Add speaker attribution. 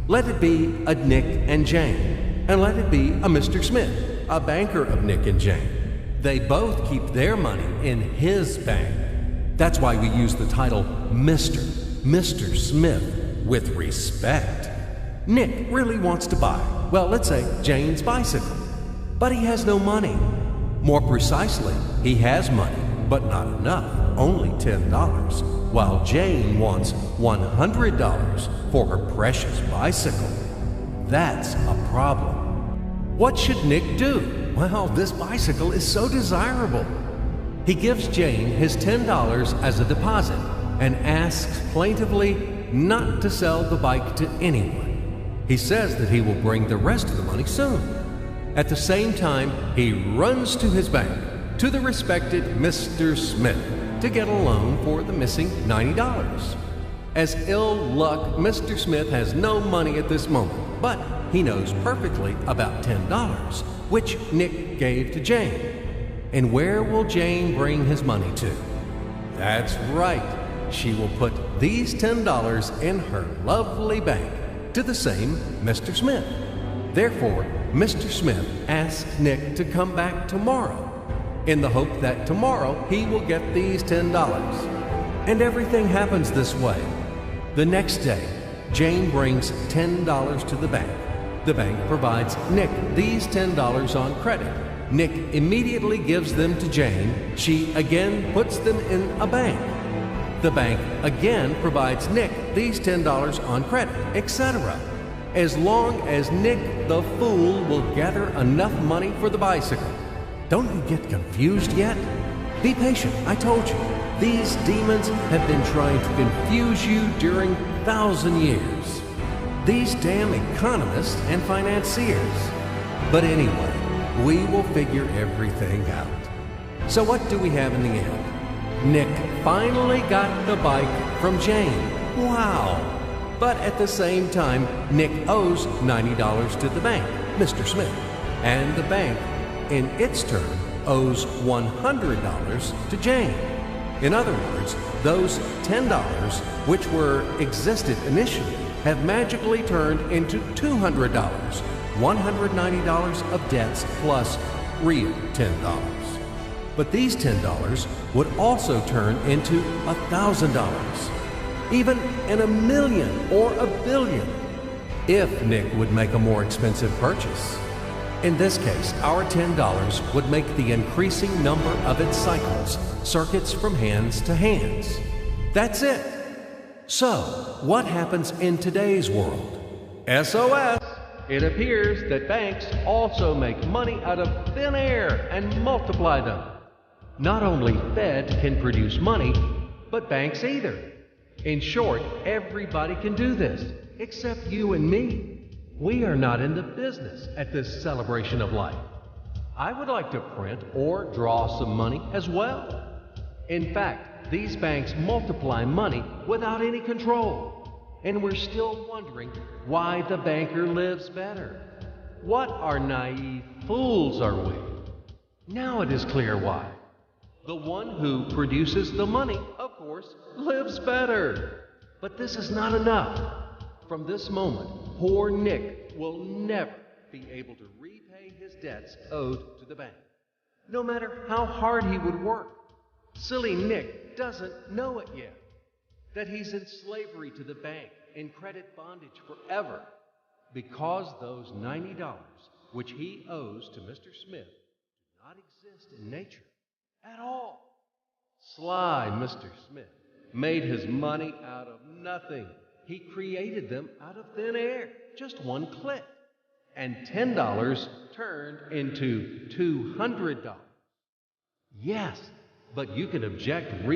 Speaker 1: Let it be a Nick and Jane, and let it be a Mr. Smith, a banker of Nick and Jane. They both keep their money in his bank. That's why we use the title Mr. Smith with respect. Nick really wants to buy, well, let's say Jane's bicycle, but he has no money. More precisely, he has money, but not enough, only $10, while Jane wants $100 for her precious bicycle. That's a problem. What should Nick do? Well, this bicycle is so desirable. He gives Jane his $10 as a deposit and asks plaintively not to sell the bike to anyone. He says that he will bring the rest of the money soon. At the same time, he runs to his bank, to the respected Mr. Smith, to get a loan for the missing $90. As ill luck, Mr. Smith has no money at this moment, but he knows perfectly about $10, which Nick gave to Jane. And where will Jane bring his money to? That's right. She will put these $10 in her lovely bank to the same Mr. Smith. Therefore, Mr. Smith asks Nick to come back tomorrow in the hope that tomorrow he will get these $10. And everything happens this way. The next day, Jane brings $10 to the bank. The bank provides Nick these $10 on credit. Nick immediately gives them to Jane. She again puts them in a bank. The bank again provides Nick these $10 on credit, etc. As long as Nick the fool will gather enough money for the bicycle. Don't you get confused yet? Be patient, I told you. These demons have been trying to confuse you during 1,000 years. These damn economists and financiers. But anyway, we will figure everything out. So what do we have in the end? Nick finally got the bike from Jane. Wow! But at the same time, Nick owes $90 to the bank, Mr. Smith. And the bank, in its turn, owes $100 to Jane. In other words, those $10, which existed initially, have magically turned into $200, $190 of debts plus real $10. But these $10 would also turn into $1,000, even in a million or a billion, if Nick would make a more expensive purchase. In this case, our $10 would make the increasing number of its cycles, circuits from hands to hands. That's it. So, what happens in today's world? SOS! It appears that banks also make money out of thin air and multiply them. Not only Fed can produce money, but banks either. In short, everybody can do this, except you and me. We are not in the business at this celebration of life. I would like to print or draw some money as well. In fact, these banks multiply money without any control. And we're still wondering why the banker lives better. What are naive fools are we? Now it is clear why. The one who produces the money, of course, lives better. But this is not enough. From this moment, poor Nick will never be able to repay his debts owed to the bank, no matter how hard he would work. Silly Nick doesn't know it yet, that he's in slavery to the bank, in credit bondage forever, because those $90 which he owes to Mr. Smith do not exist in nature at all. Sly Mr. Smith made his money out of nothing. He created them out of thin air, just one click. And $10 turned into $200. Yes, but you can object